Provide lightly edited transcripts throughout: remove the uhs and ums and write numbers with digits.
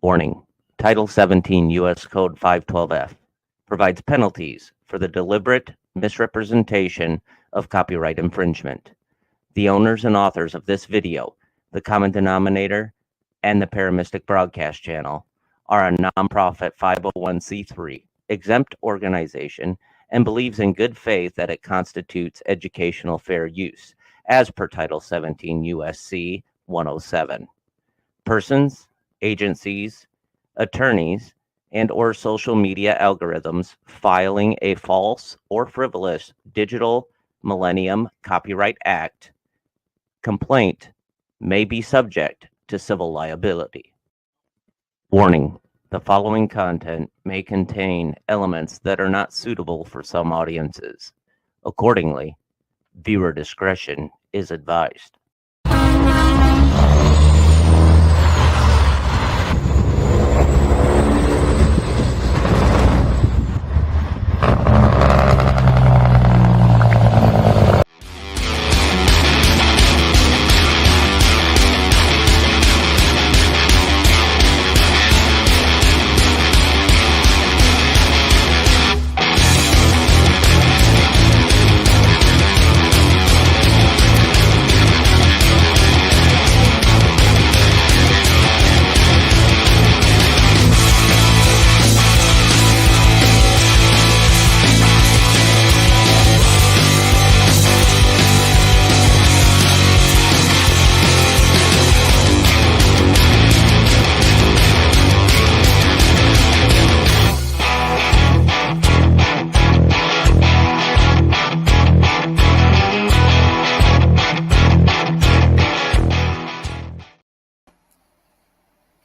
Warning: Title 17 U.S. Code 512F provides penalties for the deliberate misrepresentation of copyright infringement. The owners and authors of this video, the Common Denominator, and the Paramystic Broadcast Channel are a nonprofit 501c3 exempt organization and believes in good faith that it constitutes educational fair use, as per Title 17 U.S.C. 107. Persons, agencies, attorneys, and or social media algorithms filing a false or frivolous Digital Millennium Copyright Act complaint may be subject to civil liability. Warning: the following content may contain elements that are not suitable for some audiences. Accordingly, viewer discretion is advised.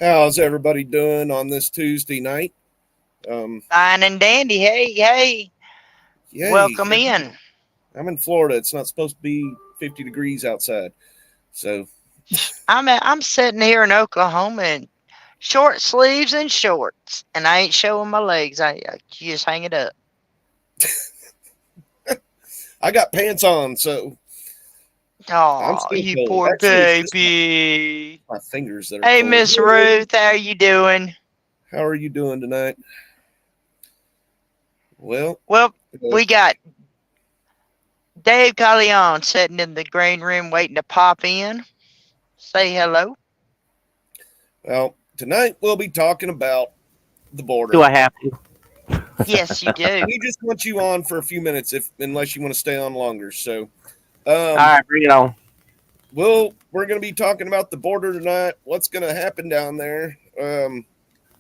How's everybody doing on this Tuesday night? Fine and dandy. Hey. Yay. Welcome in. I'm in Florida. It's not supposed to be 50 degrees outside. So I'm sitting here in Oklahoma in short sleeves and shorts, and I ain't showing my legs. I just hang it up. I got pants on, so Oh, you cold. poor Actually, baby. my fingers that are Hey, cold. Miss Ruth, how you doing? How are you doing tonight? Well, we got Dave Callion sitting in the green room waiting to pop in. Say hello. Well, tonight we'll be talking about the border. Do I have to? Yes, you do. We just want you on for a few minutes, unless you want to stay on longer. So, all right, bring it on. Well, we're going to be talking about the border tonight. What's going to happen down there?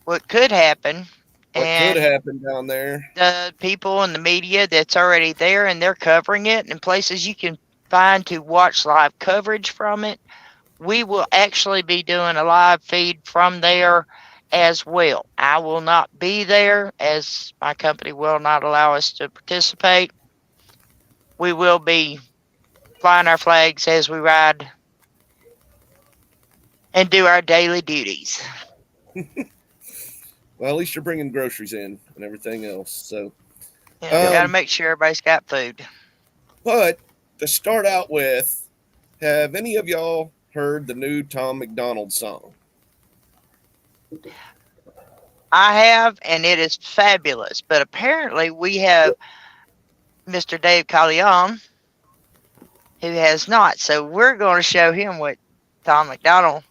What could happen? What could happen down there? The people in the media that's already there, and they're covering it, and places you can find to watch live coverage from it. We will actually be doing a live feed from there as well. I will not be there, as my company will not allow us to participate. We will be flying our flags as we ride and do our daily duties. Well, at least you're bringing groceries in and everything else. So, yeah, got to make sure everybody's got food. But to start out with, have any of y'all heard the new Tom McDonald song? I have, and it is fabulous. But apparently we have Mr. Dave Callion, who has not. So we're going to show him what Tom McDonald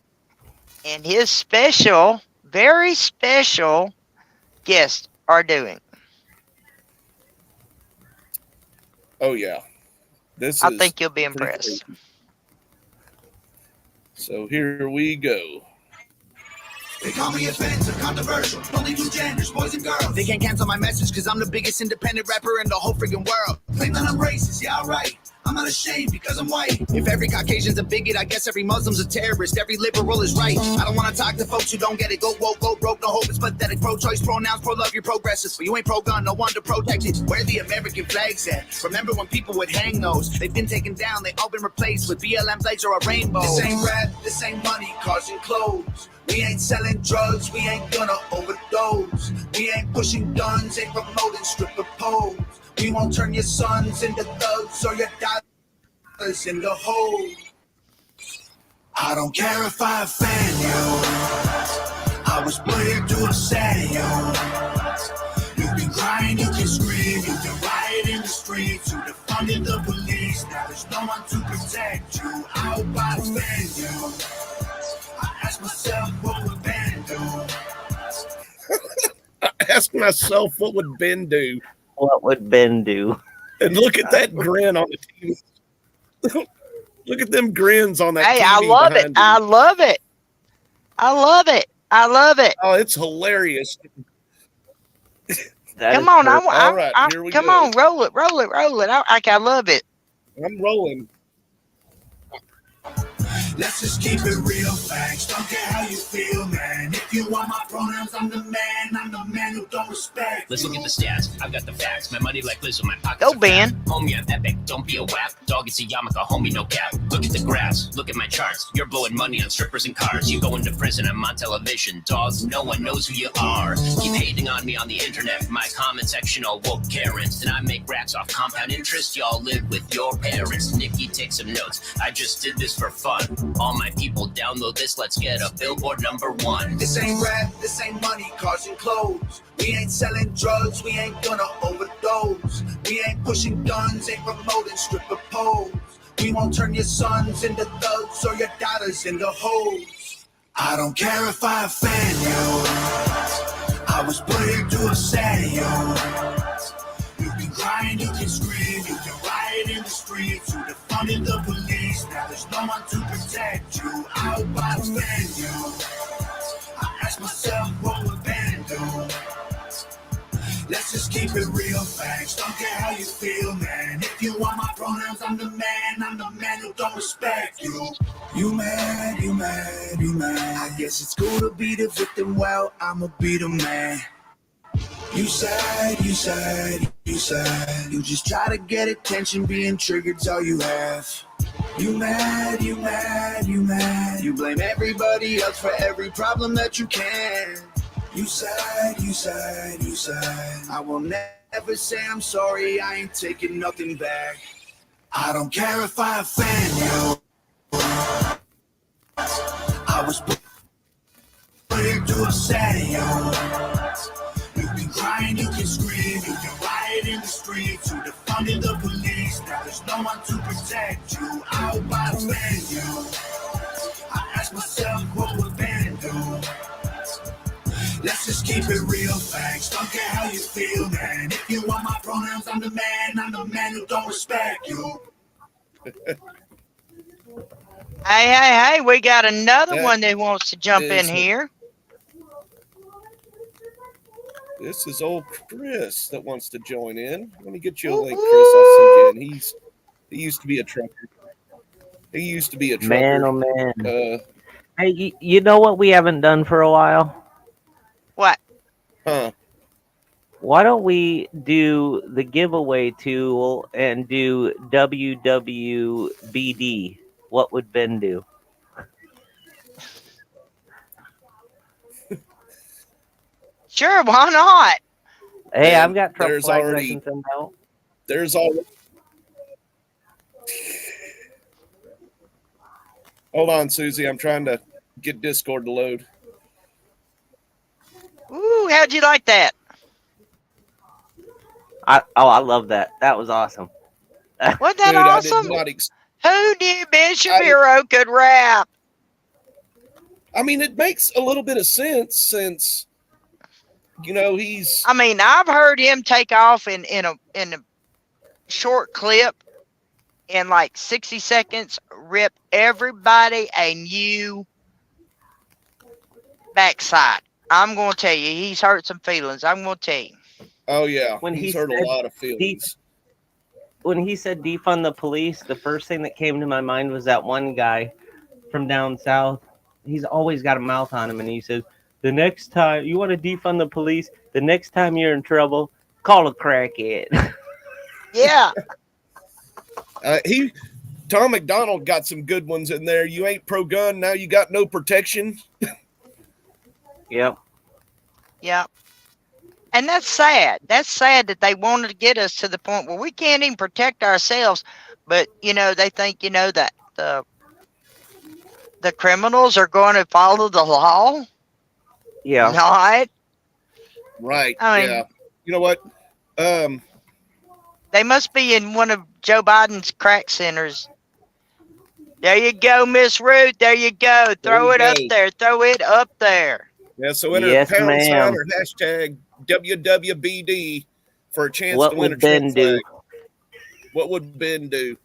and his special, very special guests are doing. Oh, yeah. I think you'll be impressed. Crazy. So here we go. They call me offensive, controversial, only two genders, boys and girls. They can't cancel my message because I'm the biggest independent rapper in the whole freaking world. Claim that I'm racist, yeah, alright. I'm not ashamed because I'm white. If every Caucasian's a bigot, I guess every Muslim's a terrorist. Every liberal is right. I don't want to talk to folks who don't get it. Go woke, go broke, no hope, it's pathetic. Pro-choice, pronouns, pro-love, you're progressive. But you ain't pro-gun, no wonder protected. Where the American flags at? Remember when people would hang those? They've been taken down, they all been replaced with BLM flags or a rainbow. This ain't rap, this ain't money, cars and clothes. We ain't selling drugs, we ain't gonna overdose. We ain't pushing guns, ain't promoting stripper poles. We won't turn your sons into thugs or your daughters into hoes. I don't care if I offend you. I was put here to upset you. You can cry and you can scream, you can riot in the streets. You defunded the police, now there's no one to protect you. I hope I offend you. I ask myself, what would Ben do? I ask myself, what would Ben do? What would Ben do? And look at that grin on the TV. Look at them grins on that Hey, TV I love it. behind you. I love it. I love it. I love it. Oh, it's hilarious. That Come is on, perfect. All right, here we come go. on, roll it, roll it, roll it. I love it. I'm rolling. Let's just keep it real facts. Don't care how you feel, man. If you want my pronouns, I'm the man who don't respect. Let's look at the stats. I've got the facts. My money like Liz in my pockets. Go, are Ben. fat. Homie, I'm epic. Don't be a whack. Dog, it's a yarmulke. Homie, no cap. Look at the graphs. Look at my charts. You're blowing money on strippers and cars. You going to prison. I'm on television. Dogs, no one knows who you are. Keep hating on me on the internet. My comment section all woke Karens. And I make racks off compound interest. Y'all live with your parents. Nikki, take some notes. I just did this for fun. All my people download this. Let's get a Billboard #1. This ain't rap, this ain't money, cars and clothes. We ain't selling drugs, we ain't gonna overdose. We ain't pushing guns, ain't promoting stripper poles. We won't turn your sons into thugs or your daughters into hoes. I don't care if I offend you. I was put here to upset you. You can cry and you can scream, you can riot in the streets. You defunded the police, now there's no one to protect you. I hope I offend you. I ask myself, what would Ben do? Let's just keep it real facts. Don't care how you feel, man. If you want my pronouns, I'm the man who don't respect you. You mad, you mad, you mad. I guess it's cool to be the victim, well, I'ma be the man. You sad, you sad, you sad. You just try to get attention, being triggered's all you have. You mad, you mad, you mad. You blame everybody else for every problem that you can. You sad, you sad, you sad. I will never say I'm sorry, I ain't taking nothing back. I don't care if I offend you. I was put here to upset you. You can cry and you can scream, you can riot in the streets. You defunded the police, now there's no one to protect you. I hope I offend you. I ask myself, what would Ben do? Let's just keep it real facts. Don't care how you feel, man. If you want my pronouns, I'm the man who don't respect you. Hey, we got another That one that wants to jump in is- here. This is old Chris that wants to join in. Let me get you a link, Chris. I'll send you in. He used to be a trucker. He used to be a trucker. Man, oh man. Uh, Hey, you know what we haven't done for a while? What? huh. Why don't we do the giveaway tool and do WWBD? What would Ben do? Sure, why not? Hey, Man, I've got Trump there's flags already- I can send out. There's already. Hold on, Susie. I'm trying to get Discord to load. Ooh, how'd you like that? I love that. That was awesome. Wasn't that Dude, awesome? I did not. Who knew Ben Shapiro could rap? I mean, it makes a little bit of sense since, you know, he's. I mean, I've heard him take off in a short clip in like 60 seconds, rip everybody a new backside. I'm going to tell you, he's hurt some feelings. I'm going to tell you. Oh yeah, When he's he hurt a said lot of feelings. when he said defund the police, the first thing that came to my mind was that one guy from down south. He's always got a mouth on him, and he says, "The next time you want to defund the police, the next time you're in trouble, call a crackhead." Yeah. Tom McDonald got some good ones in there. You ain't pro gun, now you got no protection. Yep. Yeah. And that's sad. That's sad that they wanted to get us to the point where we can't even protect ourselves. But, they think, that the criminals are going to follow the law. Yeah. Not. Right. I mean, yeah. You know what? They must be in one of Joe Biden's crack centers. There you go, Miss Ruth. There you go. Throw it up there. Throw it up there. Yeah, so enter Yes, pound ma'am. sign or hashtag WWBD for a chance What to win a would Ben Trump do? flag. What would Ben do?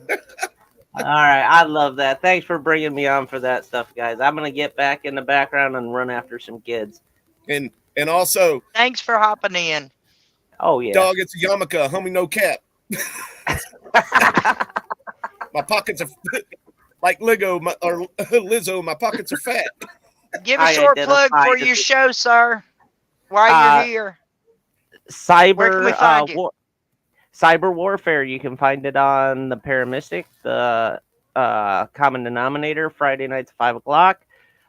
All right, I love that. Thanks for bringing me on for that stuff, guys. I'm gonna get back in the background and run after some kids. And also, Thanks for hopping in. Oh yeah. dog, it's a yarmulke, homie, no cap. My pockets are like or Lizzo. My pockets are fat. Give a I short plug identify for as your a- show, sir. While you're here. Where can we Cyber find you? cyber warfare. You can find it on the Paramystic, the common denominator. Friday nights 5:00.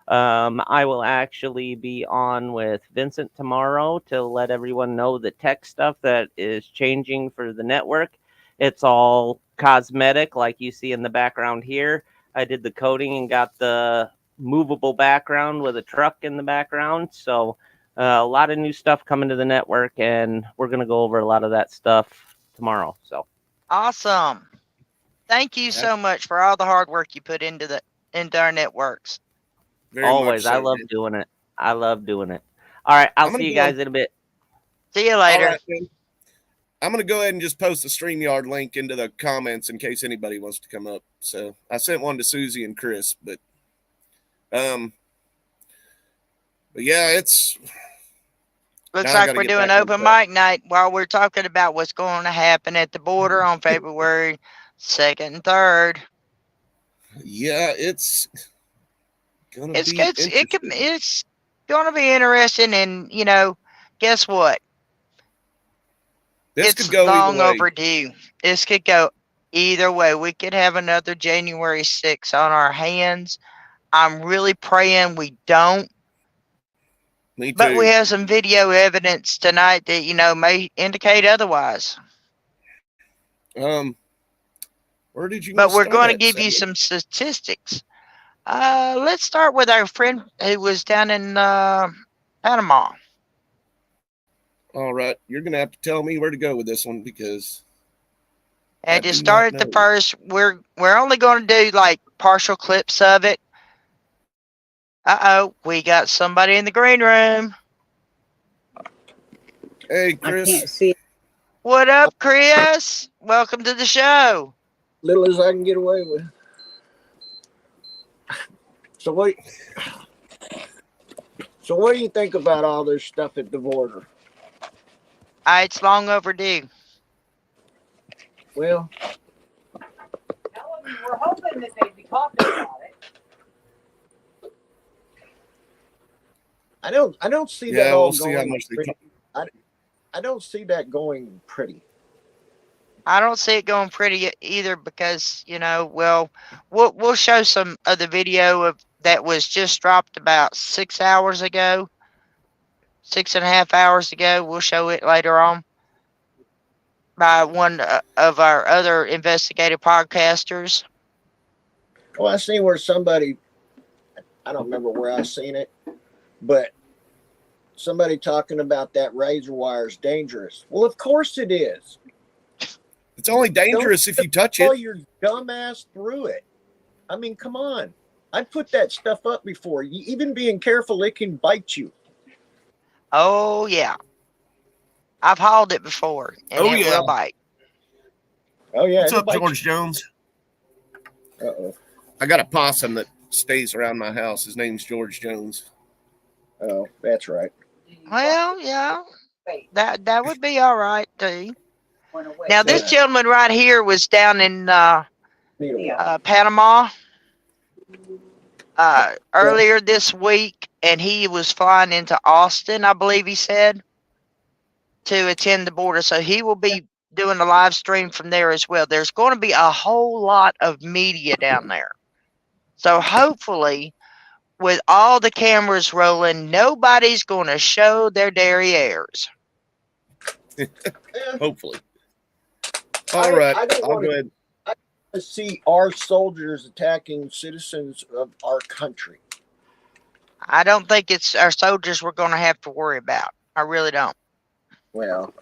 I will actually be on with Vincent tomorrow to let everyone know the tech stuff that is changing for the network. It's all cosmetic, like you see in the background here. I did the coding and got the movable background with a truck in the background. So a lot of new stuff coming to the network, and we're going to go over a lot of that stuff tomorrow. So Awesome. Thank you so much for all the hard work you put into our networks. Very always, much so, I love man. doing it. I love doing it. All right, I'll I'm gonna see you go- guys in a bit. See you All later. right, man. I'm going to go ahead and just post the StreamYard link into the comments in case anybody wants to come up. So I sent one to Susie and Chris, but yeah, it's Looks Now I like gotta we're get doing back on open track. mic night while we're talking about what's going to happen at the border on February 2nd and 3rd. yeah, it's gonna It's be it's going to be interesting, and guess what? This It's could go long either way. overdue. This could go either way. We could have another January 6th on our hands. I'm really praying we don't. Me too. But we have some video evidence tonight that, may indicate otherwise. Where did you? But wanna we're start going to at, give you Sam? some statistics. Let's start with our friend who was down in Panama. All right, you're gonna have to tell me where to go with this one because I And just do start not at the know. first. We're only going to do like partial clips of it. We got somebody in the green room. Hey, I Chris. can't see What up, Chris? Welcome to the show. little as I can get away with. So what do you think about all this stuff at the border? It's long overdue. Well, We're hoping that they'd be talking about it. I don't see that Yeah, all we'll see how going much they pretty. I don't see that going pretty. I don't see it going pretty either because, we'll show some of the video of that was just dropped about 6 hours ago, 6.5 hours ago. We'll show it later on by one of our other investigative podcasters. Well, I seen where somebody, I don't remember where I seen it, but somebody talking about that razor wire is dangerous. Well, of course it is. It's only dangerous if you touch Pull it. your dumb ass through it. I mean, come on. I put that stuff up before. You, even being careful, it can bite you. Oh, yeah. I've hauled it before, and Oh, it yeah. will bite. Oh yeah. What's it'll up, bite George Jones? you. Uh-oh. I got a possum that stays around my house. His name's George Jones. Oh, that's right. Well, yeah, that would be all right, too. Went away. Now, this Yeah. gentleman right here was down in Needle. Panama earlier this week, and he was flying into Austin, I believe he said, to attend the border. So he will be doing a live stream from there as well. There's going to be a whole lot of media down there. So hopefully, with all the cameras rolling, nobody's going to show their derrieres. Yeah. Hopefully. All right. I don't I'll want go ahead. to see our soldiers attacking citizens of our country. I don't think it's our soldiers we're going to have to worry about. I really don't. Well,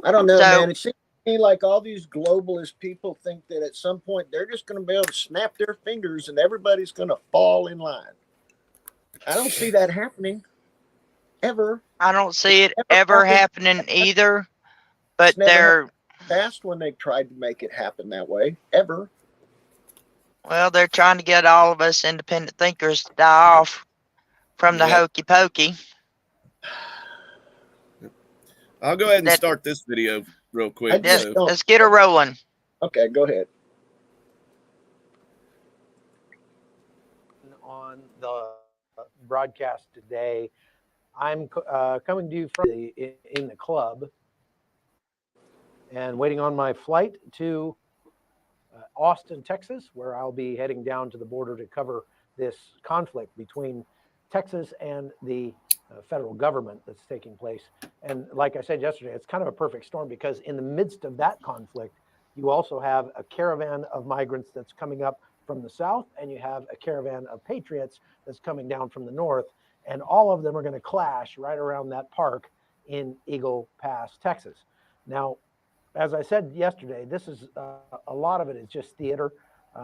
I don't know, So- man. It seems to me like all these globalist people think that at some point they're just going to be able to snap their fingers and everybody's going to fall in line. I don't see that happening ever. I don't see it Never ever happened. happening either. But It's never they're Past when they tried to make it happen that way, ever. well, they're trying to get all of us independent thinkers to die off from the Yep. hokey pokey. I'll go ahead and That- start this video real I quick. just So, don't. Let's get her rolling. Okay, go ahead. On the broadcast today, I'm coming to you from in the club and waiting on my flight to Austin, Texas, where I'll be heading down to the border to cover this conflict between Texas and the federal government that's taking place. And like I said yesterday, it's kind of a perfect storm because in the midst of that conflict, you also have a caravan of migrants that's coming up from the south, and you have a caravan of patriots that's coming down from the north, and all of them are going to clash right around that park in Eagle Pass, Texas. Now, as I said yesterday, this is a lot of it is just theater,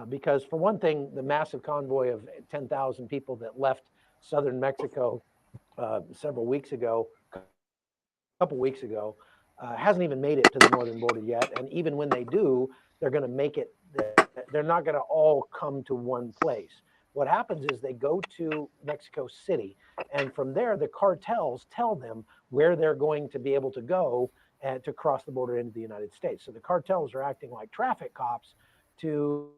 because for one thing, the massive convoy of 10,000 people that left southern Mexico a couple weeks ago, hasn't even made it to the northern border yet. And even when they do, they're going to make it. They're not going to all come to one place. What happens is they go to Mexico City, and from there, the cartels tell them where they're going to be able to go and to cross the border into the United States. So the cartels are acting like traffic cops to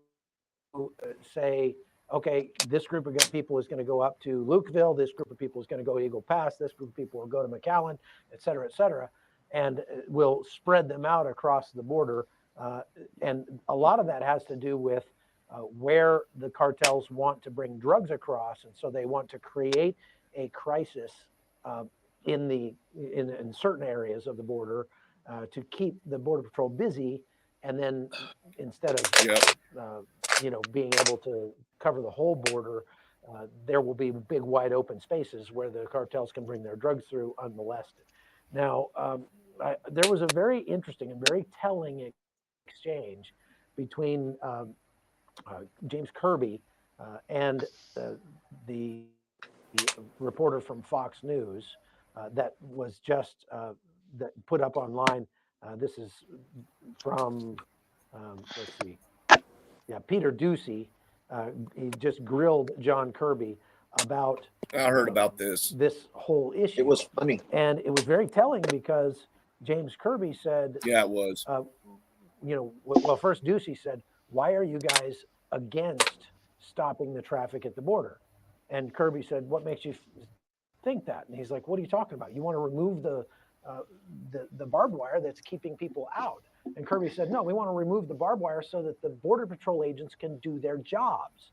say, okay, this group of people is going to go up to Lukeville, this group of people is going to go to Eagle Pass, this group of people will go to McAllen, et cetera, and we'll spread them out across the border. And a lot of that has to do with where the cartels want to bring drugs across, and so they want to create a crisis in certain areas of the border to keep the Border Patrol busy, and then instead of Yep. being able to cover the whole border, there will be big wide open spaces where the cartels can bring their drugs through unmolested. Now, there was a very interesting and very telling exchange between James Kirby and the reporter from Fox News that was just that put up online. This is from let's see, Peter Ducey. He just grilled John Kirby about I heard about this. whole issue. It was funny. And it was very telling because James Kirby said, Yeah, it was. well, first Ducey said, why are you guys against stopping the traffic at the border? And Kirby said, what makes you think that? And he's like, what are you talking about? You want to remove the barbed wire that's keeping people out? And Kirby said, no, we want to remove the barbed wire so that the Border Patrol agents can do their jobs.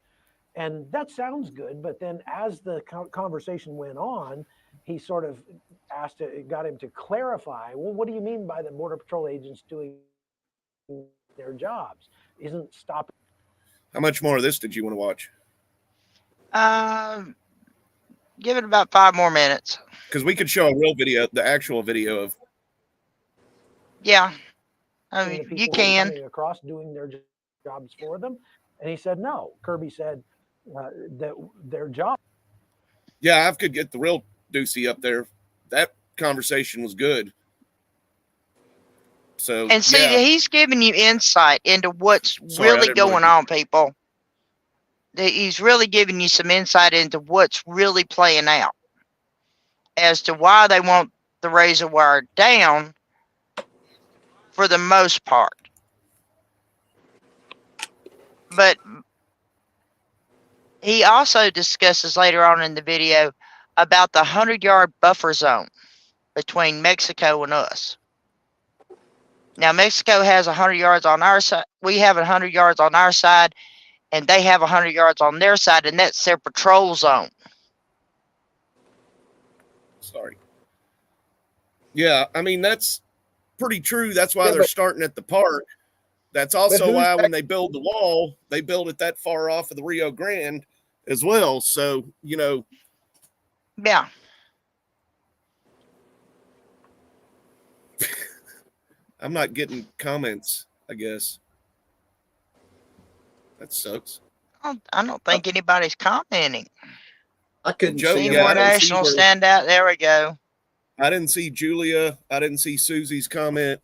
And that sounds good. But then as the conversation went on, he sort of got him to clarify, well, what do you mean by the Border Patrol agents doing their jobs? Isn't stopping. How much more of this did you want to watch? Give it about 5 more minutes. Because we could show a real video, the actual video of. Yeah. the I mean, people you who are can. coming across doing their jobs for them? And he said, no. Kirby said that their job. Yeah, I could get the real Ducey up there. That conversation was good. So And see, yeah. he's giving you insight into what's Sorry, I really didn't wanna going on, people. He's really giving you some insight into what's really playing out as to why they want the razor wire down for the most part. But he also discusses later on in the video about the 100-yard buffer zone between Mexico and us. Now, Mexico has 100 yards on our side. We have 100 yards on our side, and they have 100 yards on their side, and that's their patrol zone. Sorry. Yeah, I mean, that's pretty true. That's why Yeah, they're but- starting at the park. That's also who's why that- when they build the wall, they build it that far off of the Rio Grande as well. So, you know, Yeah. I'm not getting comments, I guess. That sucks. I don't think anybody's commenting. I couldn't Joe, see Any yeah, more I don't see national where- standout? There we go. I didn't see Julia. I didn't see Susie's comment.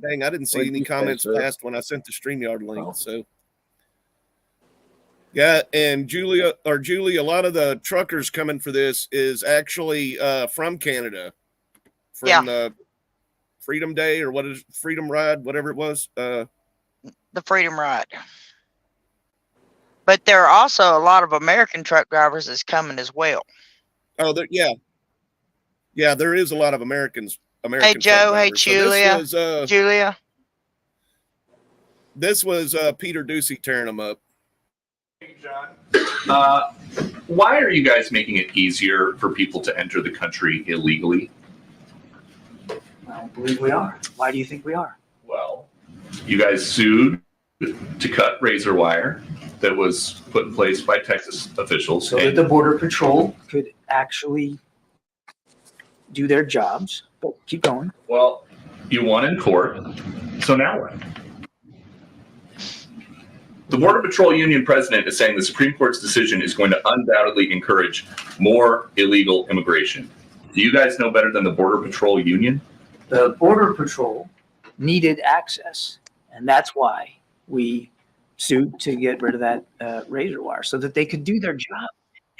Dang, I didn't see What'd any you say, comments sir? past when I sent the StreamYard link. Oh. So, yeah, and Julie, a lot of the truckers coming for this is actually from Canada, from Yeah. the Freedom Day or what is Freedom Ride, whatever it was. The Freedom Ride. But there are also a lot of American truck drivers that's coming as well. Oh, yeah, there is a lot of Americans. American truck Joe, hey, drivers. So Julia. Julia, this was Peter Ducey tearing them up. Why are you guys making it easier for people to enter the country illegally? I don't believe we are. Why do you think we are? Well, you guys sued to cut razor wire that was put in place by Texas officials. So that the Border Patrol could actually do their jobs. But keep going. Well, you won in court, so now what? The Border Patrol Union president is saying the Supreme Court's decision is going to undoubtedly encourage more illegal immigration. Do you guys know better than the Border Patrol Union? The Border Patrol needed access, and that's why we sued to get rid of that razor wire so that they could do their job.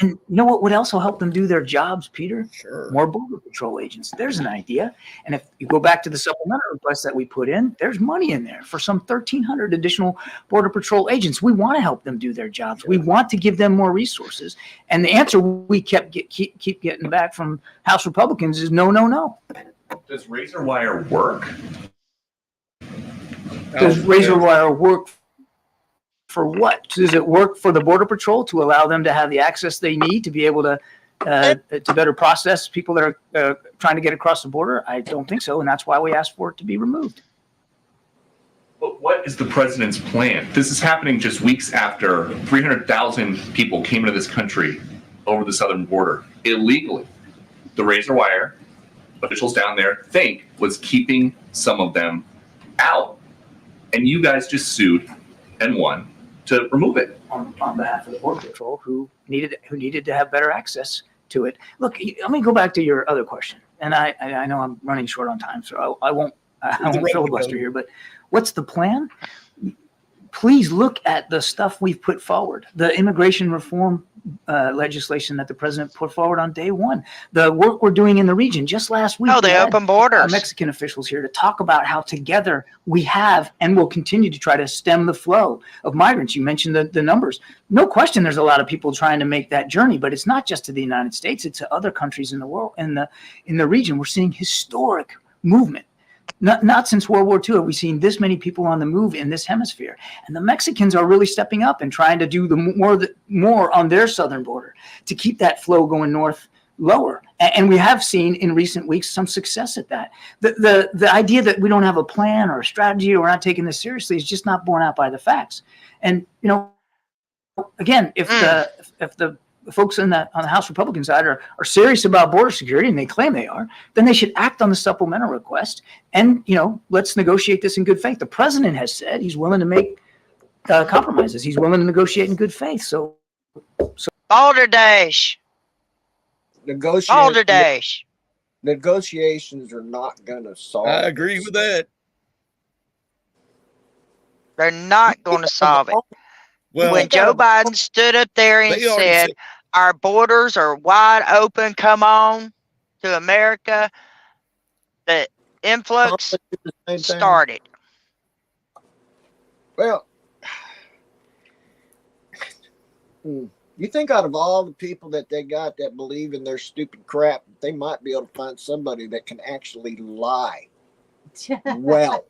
And you know what would also help them do their jobs, Peter? Sure. More Border Patrol agents. There's an idea. And if you go back to the supplemental request that we put in, there's money in there for some 1,300 additional Border Patrol agents. We want to help them do their jobs. We want to give them more resources. And the answer we keep getting back from House Republicans is no, no, no. Does razor wire work? Does razor wire work for what? Does it work for the Border Patrol to allow them to have the access they need to be able to better process people that are trying to get across the border? I don't think so, and that's why we asked for it to be removed. But what is the president's plan? This is happening just weeks after 300,000 people came into this country over the southern border illegally. The razor wire officials down there think was keeping some of them out, and you guys just sued and won to remove it on behalf of the Border Patrol, who needed to have better access to it. Look, let me go back to your other question, and I know I'm running short on time, so I won't filibuster here. But what's the plan? Please look at the stuff we've put forward, the immigration reform legislation that the president put forward on day one, the work we're doing in the region. Just last week, the open borders. Mexican officials here to talk about how together we have and will continue to try to stem the flow of migrants. You mentioned the numbers. No question, there's a lot of people trying to make that journey, but it's not just to the United States; it's to other countries in the world, in the region. We're seeing historic movement. Not since World War II have we seen this many people on the move in this hemisphere. And the Mexicans are really stepping up and trying to do more on their southern border to keep that flow going north lower. And we have seen in recent weeks some success at that. The idea that we don't have a plan or a strategy or we're not taking this seriously is just not borne out by the facts. And, you know, again, if the folks on the House Republican side are serious about border security, and they claim they are, then they should act on the supplemental request. And, you know, let's negotiate this in good faith. The president has said he's willing to make compromises. He's willing to negotiate in good faith. So Balderdash. Negotiations are not going to solve. I agree with that. They're not going to solve it. Well, when Joe Biden stood up there and said, our borders are wide open, come on to America, that influx did the same thing. started. Well, you think out of all the people that they got that believe in their stupid crap, they might be able to find somebody that can actually lie well,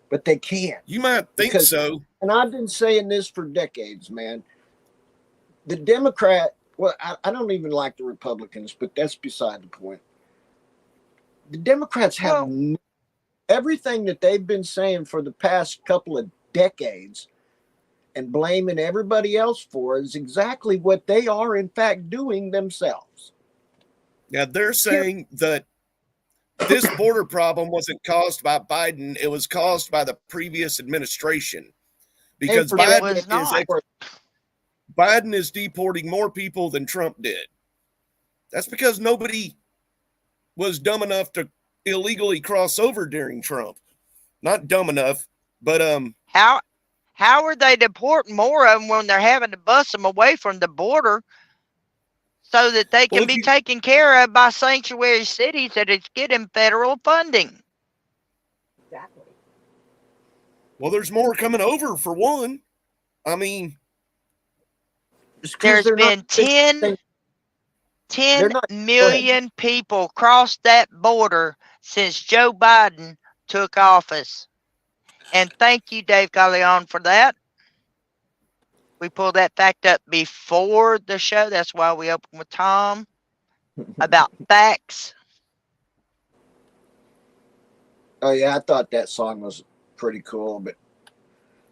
but they can't. You might think Because- so. And I've been saying this for decades, man. The Democrat, well, I don't even like the Republicans, but that's beside the point. The Democrats have everything that they've been saying for the past couple of decades and blaming everybody else for is exactly what they are, in fact, doing themselves. Now, they're saying that this border problem wasn't caused by Biden. It was caused by the previous administration. Because And for that, was not. Biden is deporting more people than Trump did. That's because nobody was dumb enough to illegally cross over during Trump. Not dumb enough, but How are they deporting more of them when they're having to bus them away from the border so that they can Well, if be you- taken care of by sanctuary cities that is getting federal funding? Exactly. well, there's more coming over for one. I mean, It's 'cause There's they're been not- 10 They're not- million people crossed that border since Joe Biden took office. And thank you, Dave Galleon, for that. We pulled that fact up before the show. That's why we opened with Tom about facts. Oh yeah, I thought that song was pretty cool, but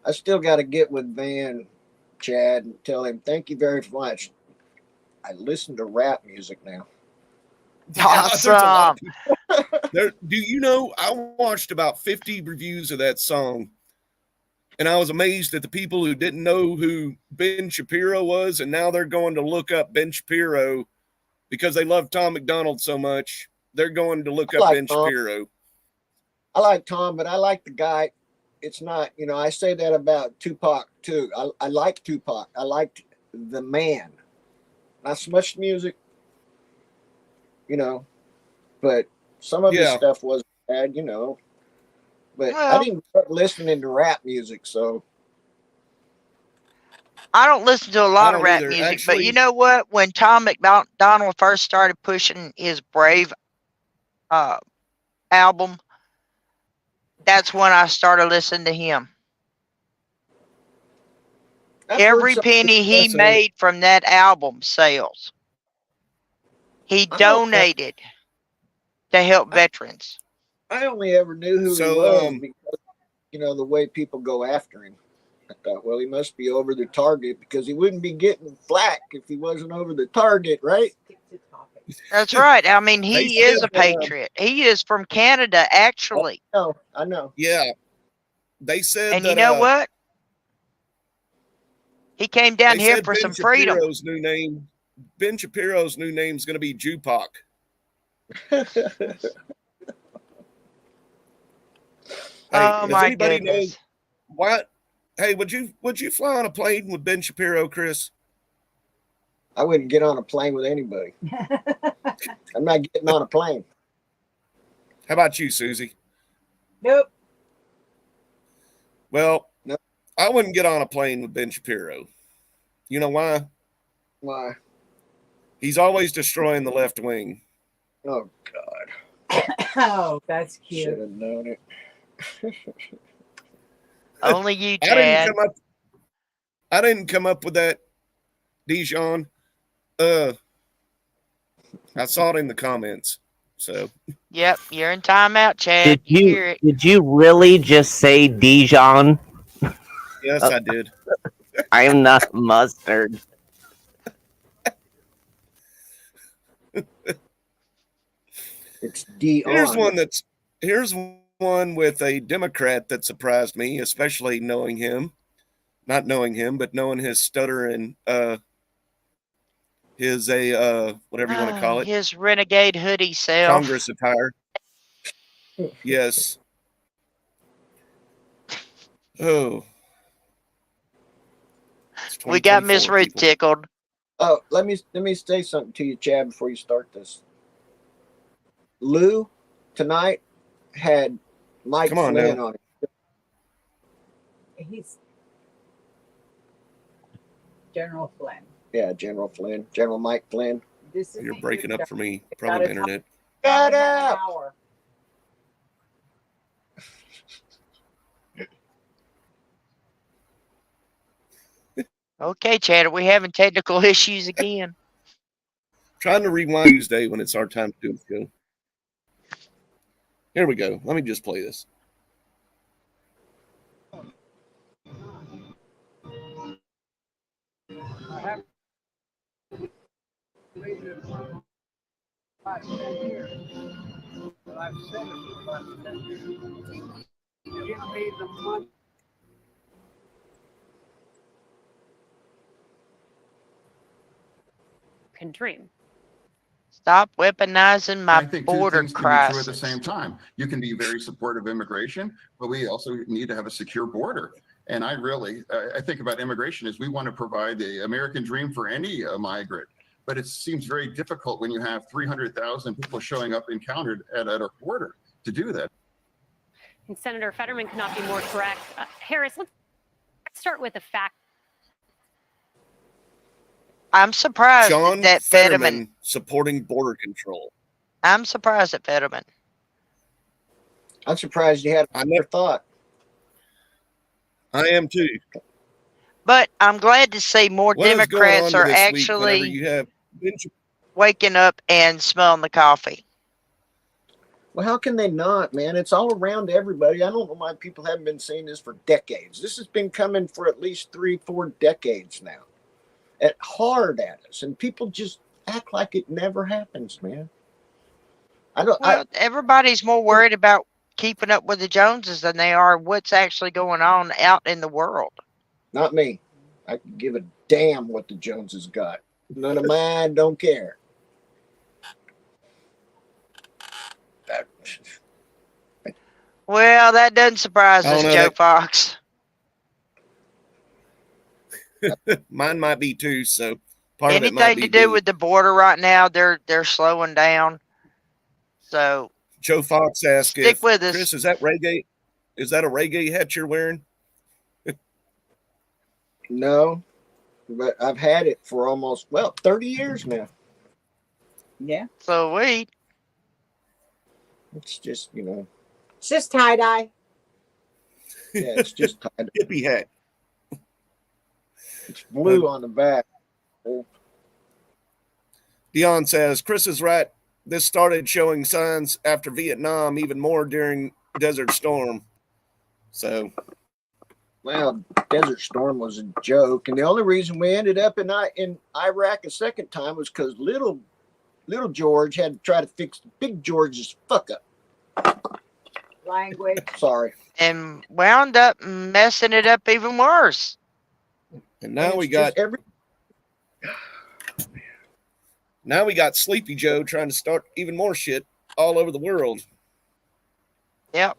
I still got to get with Van, Chad, and tell him thank you very much. I listen to rap music now. there's a lot Awesome. of people. Do you know, I watched about 50 reviews of that song, and I was amazed at the people who didn't know who Ben Shapiro was, and now they're going to look up Ben Shapiro because they love Tom McDonald so much. They're going to look I up like Ben Tom. Shapiro. I like Tom, but I like the guy. It's not, I say that about Tupac too. I like Tupac. I liked the man. Not so much music, but some of his Yeah. stuff wasn't bad, But I Well- didn't start listening to rap music, so I don't listen to a lot of don't rap either. music, but Actually- you know what? When Tom McDonald first started pushing his Brave album, that's when I started listening to him. I've heard Every some penny he success in it. made from that album sells. He I don't know. donated to help veterans. I only ever knew who So, he was because, the way people go after him. I thought, well, he must be over the target because he wouldn't be getting flack if he wasn't over the target, right? Stick to topic. That's right. I mean, They he is said, a patriot. He is from Canada, actually. No, I know. Yeah. They said And that, you know what? He came down they here said for Ben some freedom. Ben Shapiro's new name is going to be Jupac. Oh does my anybody know goodness. what? Hey, would you fly on a plane with Ben Shapiro, Chris? I wouldn't get on a plane with anybody. I'm not getting on a plane. How about you, Susie? Nope. Well, No. I wouldn't get on a plane with Ben Shapiro. You know why? Why? He's always destroying the left wing. Oh God! Oh, that's Should cute. have known it. Only you, I Chad. didn't come up with that, Dijon. I saw it in the comments. So Yep, you're in timeout, Chad. Did You you hear it. did you really just say Dijon? yes, I did. I am not mustard. It's D. Here's one with a Democrat that surprised me, especially knowing him. Not knowing him, but knowing his stutter and his whatever you want to call it, His renegade hoodie self. Congress attire. Yes. Oh. It's We got Miss 2024, Ruth people. tickled. Oh, let me say something to you, Chad, before you start this. Lou tonight had Mike Come on Flynn now. on it. He's General Flynn. Yeah, General Flynn, General Mike Flynn. This You're isn't breaking your up for me. It's Probably gotta the internet. Shut time. An up! hour. Okay, Chad, are we having technical issues again? Trying to rewind Tuesday when it's our time to do the show. Here we go. Let me just play this. Can dream. Stop weaponizing my I think two border things can be true at the crisis. same time. You can be very supportive of immigration, but we also need to have a secure border. And I think about immigration as we want to provide the American dream for any migrant. But it seems very difficult when you have 300,000 people showing up encountered at our border to do that. And Senator Fetterman could not be more correct. Harris, let's start with the fact. I'm surprised John that Fetterman supporting border control. I'm surprised at Fetterman. I'm surprised you had I never thought. I am too. But I'm glad to see more What is going Democrats on are this week whenever actually you have Ben waking up and smelling the coffee. Well, how can they not, man? It's all around everybody. I don't know why people haven't been saying this for decades. This has been coming for at least 3-4 decades now. Hard at us, and people just act like it never happens, man. Well, everybody's more worried about keeping up with the Joneses than they are what's actually going on out in the world. Not me. I can give a damn what the Joneses got. None of mine. Don't care. Well, that doesn't surprise I don't us, know, Joe that- Fox. Mine might be too. So part of it might Anything be to do with the border right now, they're slowing down. So Joe Fox asked stick if with us. Chris, is that reggae? Is that a reggae hat you're wearing? No, but I've had it for almost 30 years now. Yeah. So we It's just It's just tie dye. yeah, it's just tied. Hippie hat. It's blue on the back. Dion says Chris is right. This started showing signs after Vietnam, even more during Desert Storm. So, Well, Desert Storm was a joke, and the only reason we ended up in Iraq a second time was because little George had to try to fix Big George's fuck up. Language. Sorry. and wound up messing it up even worse. and now And we it's got just now we got Sleepy Joe trying to start even more shit all over the world. Yep.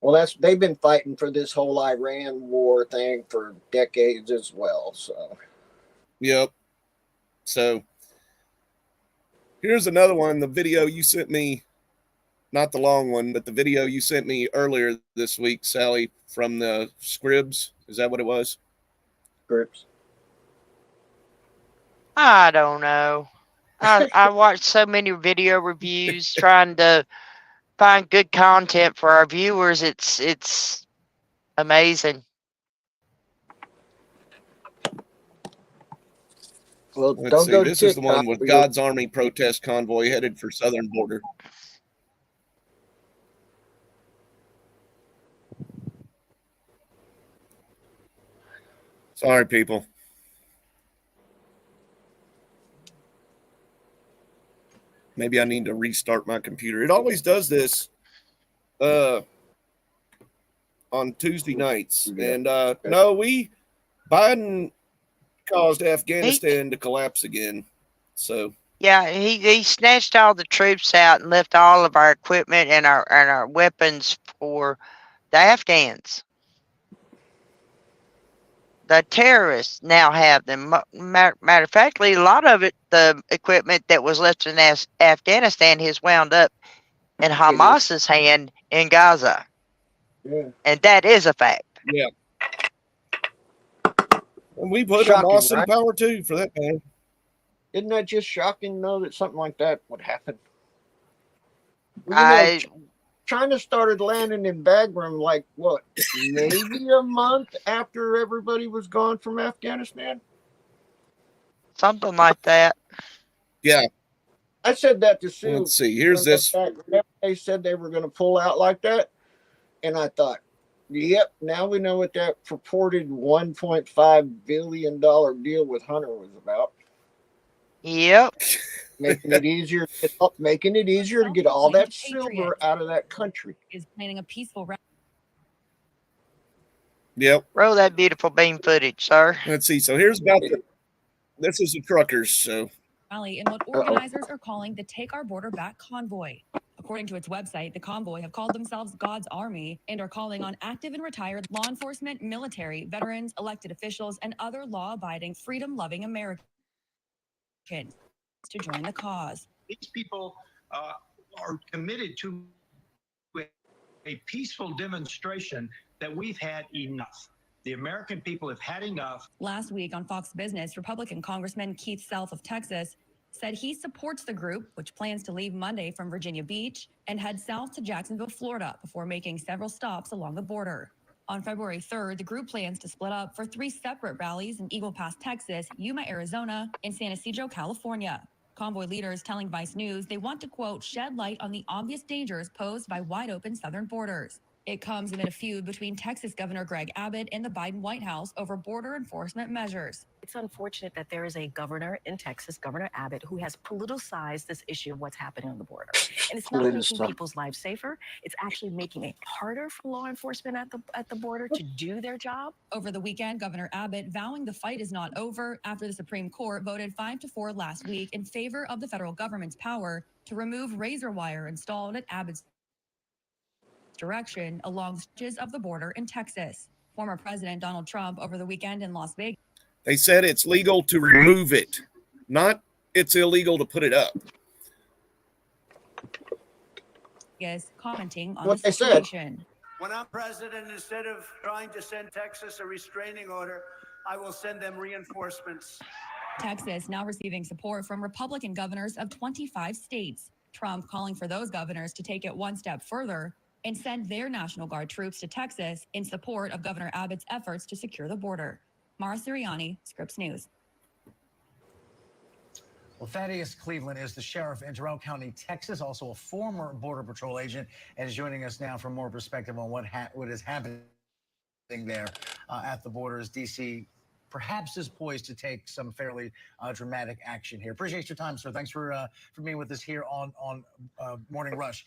Well, they've been fighting for this whole Iran war thing for decades as well. So Yep. So here's another one. The video you sent me, not the long one, but the video you sent me earlier this week, Sally, from the Scribs. Is that what it was? Grips. I don't know. I watched so many video reviews trying to find good content for our viewers. It's amazing. Well, Let's don't see. go to This is the TikTok. one with God's Army protest convoy headed for southern border. Sorry, people. Maybe I need to restart my computer. It always does this on Tuesday nights. And no, Biden caused Afghanistan to collapse again. So Yeah, he snatched all the troops out and left all of our equipment and our weapons for the Afghans. The terrorists now have them. Matter of factly, a lot of it, the equipment that was left in Afghanistan, has wound up in Hamas's hand in Gaza. Yeah. And that is a fact. Yeah. And we put Shocking, Hamas in right? power too, for that matter. Isn't that just shocking, though, that something like that would happen? Well, I China started landing in Bagram like what, maybe a month after everybody was gone from Afghanistan. something like that. Yeah. I said that to Sue. Let's see. Here's this. They said they were going to pull out like that, and I thought, yep. Now we know what that purported $1.5 billion deal with Hunter was about. Yep. Making it easier to get all that silver out of that country. Is planning a peaceful Yep. Roll that beautiful beam footage, sir. Let's see. So here's about this is the truckers. So rally in what organizers are calling the Take Our Border Back convoy. According to its website, the convoy have called themselves God's Army and are calling on active and retired law enforcement, military, veterans, elected officials, and other law-abiding, freedom-loving Americans to join the cause. These people are committed to a peaceful demonstration that we've had enough. The American people have had enough. Last week on Fox Business, Republican Congressman Keith Self of Texas said he supports the group, which plans to leave Monday from Virginia Beach and head south to Jacksonville, Florida, before making several stops along the border. On February 3rd, the group plans to split up for 3 separate rallies in Eagle Pass, Texas, Yuma, Arizona, and San Ysidro, California. Convoy leaders telling Vice News they want to, quote, shed light on the obvious dangers posed by wide-open southern borders. It comes amid a feud between Texas Governor Greg Abbott and the Biden White House over border enforcement measures. It's unfortunate that there is a governor in Texas, Governor Abbott, who has politicized this issue of what's happening on the border. And it's not making people's lives safer. It's actually making it harder for law enforcement at the border to do their job. Over the weekend, Governor Abbott vowing the fight is not over after the Supreme Court voted 5-4 last week in favor of the federal government's power to remove razor wire installed at Abbott's direction along the edges of the border in Texas. Former President Donald Trump over the weekend in Las Vegas. they said it's legal to remove it, not it's illegal to put it up. Is commenting on What the they said. situation. When I'm president, instead of trying to send Texas a restraining order, I will send them reinforcements. Texas now receiving support from Republican governors of 25 states. Trump calling for those governors to take it one step further and send their National Guard troops to Texas in support of Governor Abbott's efforts to secure the border. Mara Sirianni, Scripps News. Well, Thaddeus Cleveland is the sheriff in Terrell County, Texas, also a former Border Patrol agent, and is joining us now for more perspective on what is happening there at the border as D.C. perhaps is poised to take some fairly dramatic action here. Appreciate your time, sir. Thanks for being with us here on Morning Rush.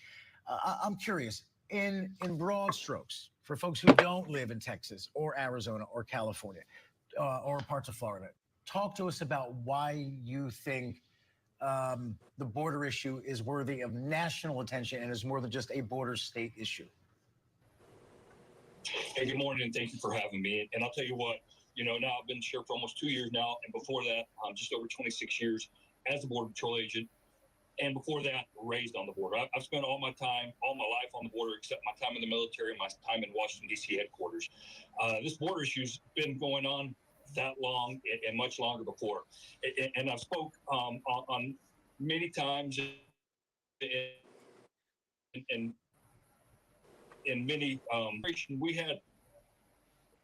I'm curious, in broad strokes, for folks who don't live in Texas or Arizona or California or parts of Florida, talk to us about why you think the border issue is worthy of national attention and is more than just a border state issue. Hey, good morning, and thank you for having me. And I'll tell you what, now I've been sheriff for almost 2 years now, and before that, just over 26 years as a Border Patrol agent. And before that, raised on the border. I've spent all my life on the border, except my time in the military and my time in Washington, D.C. headquarters. This border issue's been going on that long and much longer before. And I've spoke on many times in many, we had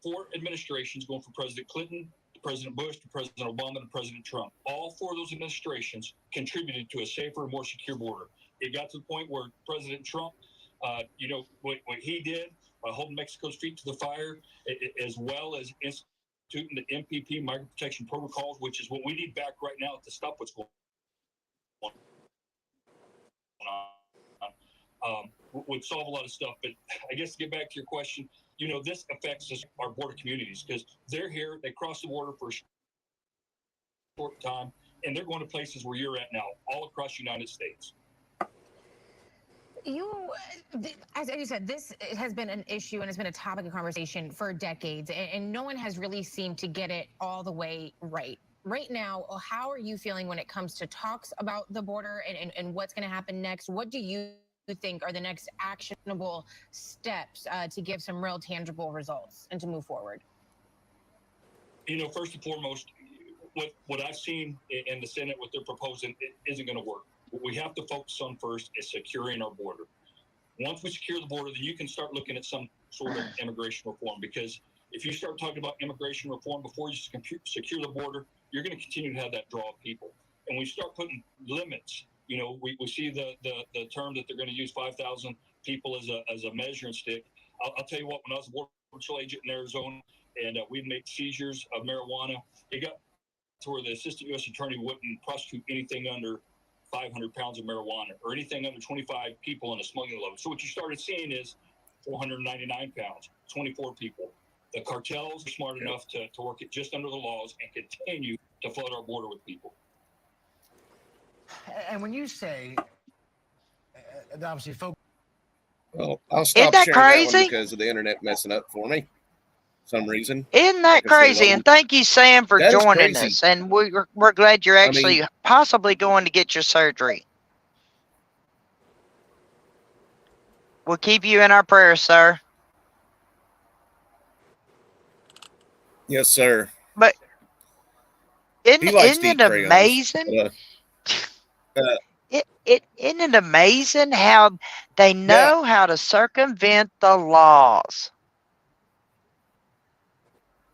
4 administrations going from President Clinton to President Bush to President Obama to President Trump. All 4 of those administrations contributed to a safer, more secure border. It got to the point where President Trump, what he did by holding Mexico's feet to the fire, as well as instituting the MPP, Migrant Protection Protocols, which is what we need back right now to stop what's going on. Would solve a lot of stuff. But I guess to get back to your question, this affects our border communities because they're here, they cross the border for a short time, and they're going to places where you're at now, all across the United States. As you said, this has been an issue and it's been a topic of conversation for decades, and no one has really seemed to get it all the way right. Right now, how are you feeling when it comes to talks about the border and what's going to happen next? What do you think are the next actionable steps to give some real tangible results and to move forward? First and foremost, what I've seen in the Senate, what they're proposing, it isn't going to work. What we have to focus on first is securing our border. Once we secure the border, then you can start looking at some sort of immigration reform, because if you start talking about immigration reform before you secure the border, you're going to continue to have that draw of people. And we start putting limits. We see the term that they're going to use 5,000 people as a measuring stick. I'll tell you what, when I was a Border Patrol agent in Arizona and we'd make seizures of marijuana, it got to where the assistant U.S. attorney wouldn't prosecute anything under 500 pounds of marijuana or anything under 25 people in a smuggling load. So what you started seeing is 499 pounds, 24 people. The cartels are smart enough to work it just under the laws and continue to flood our border with people. And when you say, obviously, folks. Well, I'll stop that sharing that crazy? one because of the internet messing up for me. Some reason. Isn't that Like I said, crazy? And thank you, Sam, for That is joining crazy. us. And we're glad you're I actually mean- possibly going to get your surgery. We'll keep you in our prayers, sir. Yes, sir. But He likes isn't to eat it crayons, amazing? but, Isn't it amazing how they know how to circumvent the laws?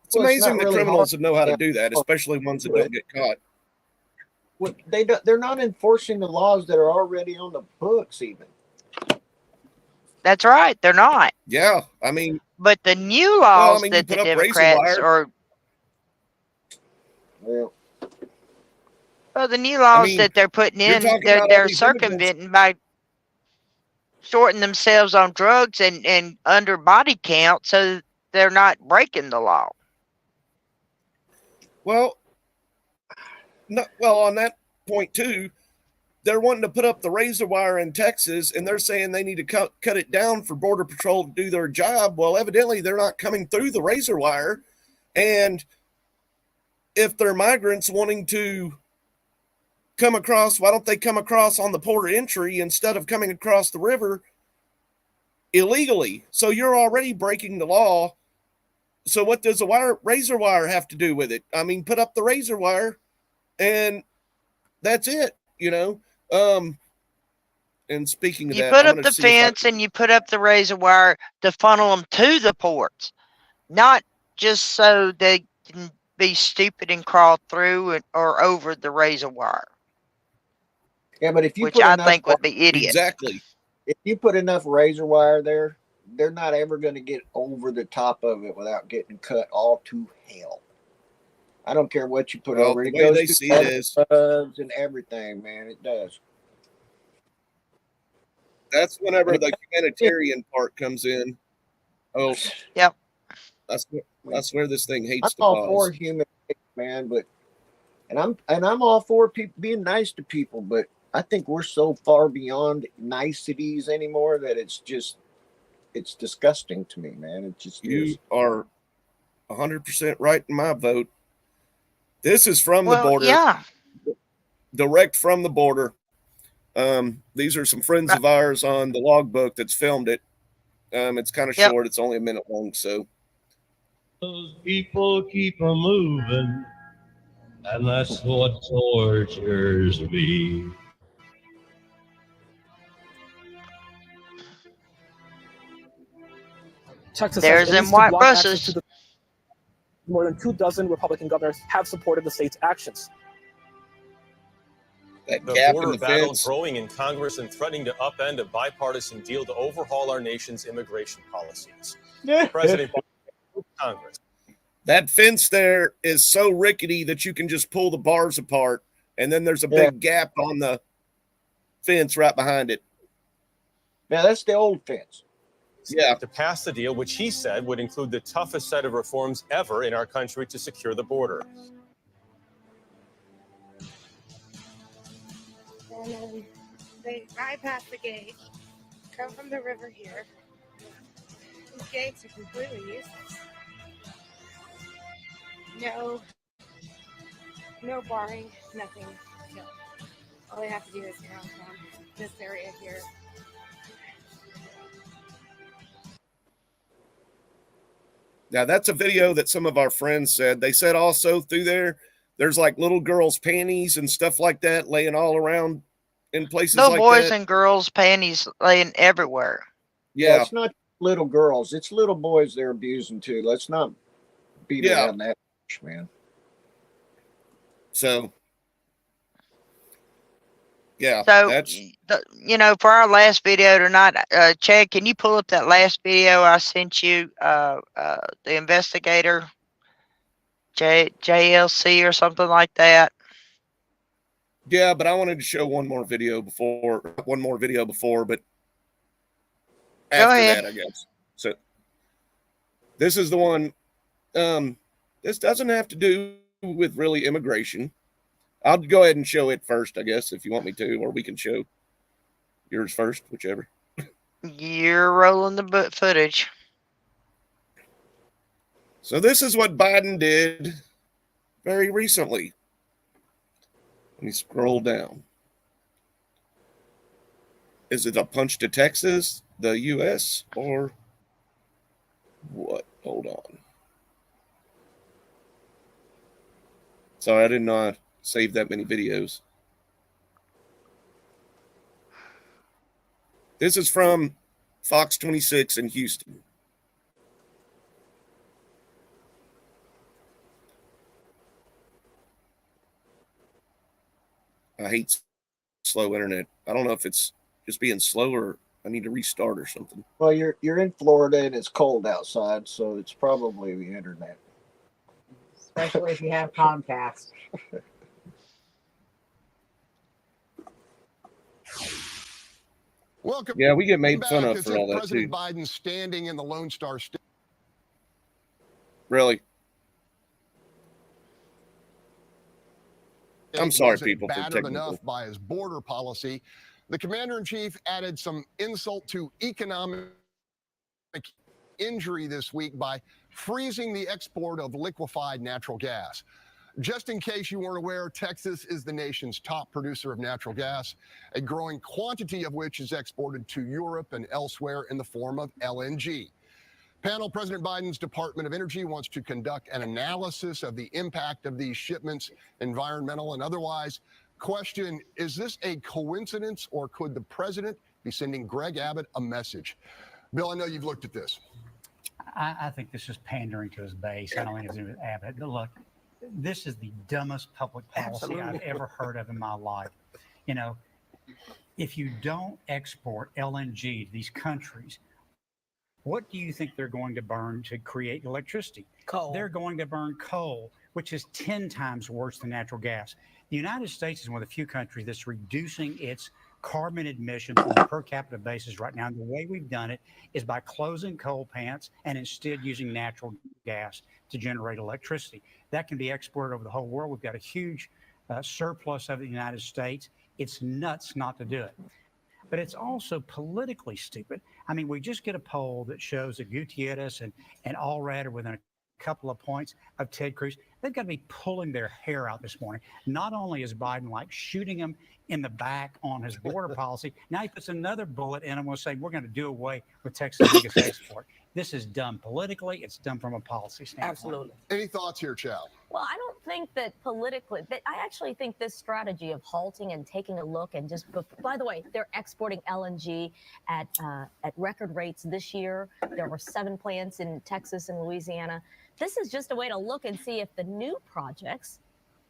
it's Well, it's amazing not the really criminals hard. that know how to do that, especially ones that don't get caught. Well, they're not enforcing the laws that are already on the books, even. That's right. They're not. Yeah, I mean, But the new well, I laws mean, you that the put up razor Democrats wire. are, Well, the new laws mean, that they're putting you're in, talking about all they're these immigrants. circumventing by shorting themselves on drugs and under body count, so they're not breaking the law. Well, no, well, on that point too, they're wanting to put up the razor wire in Texas, and they're saying they need to cut it down for Border Patrol to do their job. Well, evidently they're not coming through the razor wire, and if they're migrants wanting to come across, why don't they come across on the port of entry instead of coming across the river illegally? So you're already breaking the law. So what does a razor wire have to do with it? I mean, put up the razor wire and that's it, and speaking of You that, put I'm up gonna the see if I fence and you put up the razor wire to funnel them to the ports, not just so they can be stupid and crawl through or over the razor wire, yeah, but if you which put I enough, think would be idiot. exactly. if you put enough razor wire there, they're not ever going to get over the top of it without getting cut all to hell. I don't care what you put Well, over it. the It way goes they through see it is, bugs and everything, man. It does. that's whenever the humanitarian part comes in. Oh, Yep. That's where this thing I'm hates to all pause. for human, man, but I'm all for people being nice to people, but I think we're so far beyond niceties anymore that it's disgusting to me, man. It just You is. are 100% right in my vote. This is from the Well, border, yeah. direct from the border. These are some friends of ours on the logbook that's filmed it. It's kind of Yep. short. It's only a minute long. So Those people keep a moving, and that's what tortures me. Texas There's has them released to white block access buses. to the more than 24 Republican governors have supported the state's actions. that The gap in border the battle fence. growing in Congress and threatening to upend a bipartisan deal to overhaul our nation's immigration policies. President Biden, Congress. That fence there is so rickety that you can just pull the bars apart, and then there's a big gap on the fence right behind it. Now that's the old fence. Yeah. To pass the deal, which he said would include the toughest set of reforms ever in our country to secure the border. And then they bypass the gate, come from the river here. These gates are completely useless. No barring, nothing. No. All they have to do is downtown, this area here. Now that's a video that some of our friends said. They said also through there's like little girls' panties and stuff like that laying all around in places Little like boys that. and girls' panties laying everywhere. Yeah. It's not little girls. It's little boys they're abusing too. Let's not beat around that much, man. So, yeah. So, That's for our last video tonight, Chad, can you pull up that last video I sent you? The investigator, JLC or something like that. yeah, but I wanted to show one more video before, but after ahead. that, I guess. So this is the one. This doesn't have to do with really immigration. I'll go ahead and show it first, I guess, if you want me to, or we can show yours first, whichever. You're rolling the footage. So this is what Biden did very recently. Let me scroll down. Is it a punch to Texas, the U.S., or what? Hold on. Sorry, I did not save that many videos. This is from Fox 26 in Houston. I hate slow internet. I don't know if it's just being slow or I need to restart or something. Well, you're in Florida and it's cold outside, so it's probably the internet. Especially if you have Comcast. Welcome. Yeah, we get made back. fun of It's for all that President too. Biden standing in the Lone Star State. Really? I'm sorry, Wasn't people, for battered technical. enough by his border policy. The commander-in-chief added some insult to economic injury this week by freezing the export of liquefied natural gas. Just in case you weren't aware, Texas is the nation's top producer of natural gas, a growing quantity of which is exported to Europe and elsewhere in the form of LNG. Panel, President Biden's Department of Energy wants to conduct an analysis of the impact of these shipments, environmental and otherwise. Question, is this a coincidence or could the president be sending Greg Abbott a message? Bill, I know you've looked at this. I think this is pandering to his base. I don't think it's with Abbott. But look, this is the dumbest public policy I've ever heard of in my life. You know, if you don't export LNG to these countries, what do you think they're going to burn to create electricity? Coal. They're going to burn coal, which is 10 times worse than natural gas. The United States is one of the few countries that's reducing its carbon emissions on a per capita basis right now. And the way we've done it is by closing coal plants and instead using natural gas to generate electricity. That can be exported over the whole world. We've got a huge surplus of it in the United States. It's nuts not to do it. But it's also politically stupid. I mean, we just get a poll that shows that Gutierrez and Allred are within a couple of points of Ted Cruz. They've got to be pulling their hair out this morning. Not only is Biden like shooting him in the back on his border policy, now he puts another bullet in him and say, we're going to do away with Texas' biggest export. This is dumb politically. It's dumb from a policy standpoint. Absolutely. Any thoughts here, Chow? Well, I don't think that politically, but I actually think this strategy of halting and taking a look and just, by the way, they're exporting LNG at record rates this year. There were 7 plants in Texas and Louisiana. This is just a way to look and see if the new projects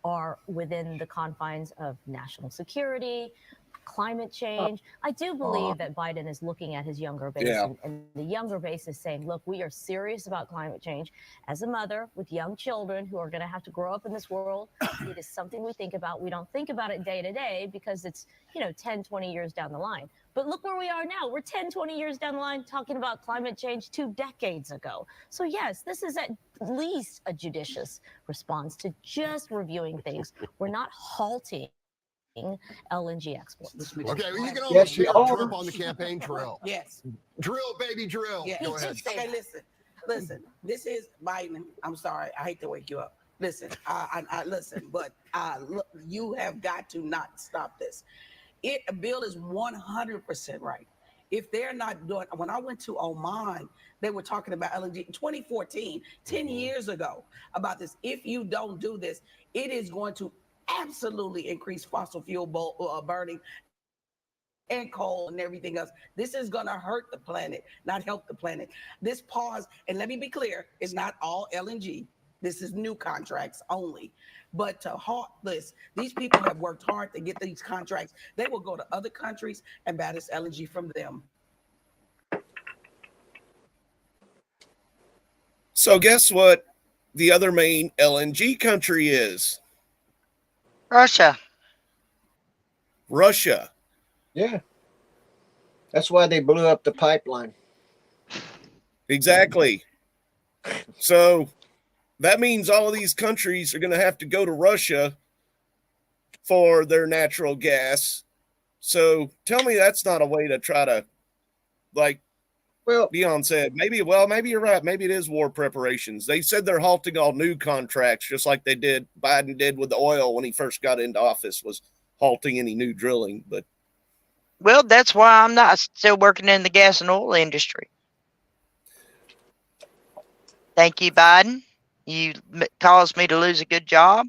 are within the confines of national security, climate change. I do believe that Biden is looking at his younger base, and the younger base is saying, look, we are serious about climate change. As a mother with young children who are going to have to grow up in this world, it is something we think about. We don't think about it day to day because it's, 10, 20 years down the line. But look where we are now. We're 10, 20 years down the line talking about climate change 2 decades ago. So yes, this is at least a judicious response to just reviewing things. We're not halting LNG exports. Okay, well, you can almost hear Trump on the campaign trail. Yes. Drill, baby, drill. Yeah. Go ahead. Okay, listen. This is Biden. I'm sorry. I hate to wake you up. Listen, I listen, but look, you have got to not stop this. Bill is 100% right. if they're not doing, when I went to Oman, they were talking about LNG in 2014, 10 years ago, about this. If you don't do this, it is going to absolutely increase fossil fuel burning and coal and everything else. This is going to hurt the planet, not help the planet. This pause, and let me be clear, it's not all LNG. This is new contracts only. But to halt this, these people have worked hard to get these contracts. They will go to other countries and buy this LNG from them. So guess what the other main LNG country is? Russia. Russia. Yeah. That's why they blew up the pipeline. Exactly. So that means all of these countries are going to have to go to Russia for their natural gas. So tell me that's not a way to try to, like, well, Dion said, maybe you're right. Maybe it is war preparations. They said they're halting all new contracts, just like Biden did with the oil when he first got into office, was halting any new drilling. But well, that's why I'm not still working in the gas and oil industry. Thank you, Biden. You caused me to lose a good job.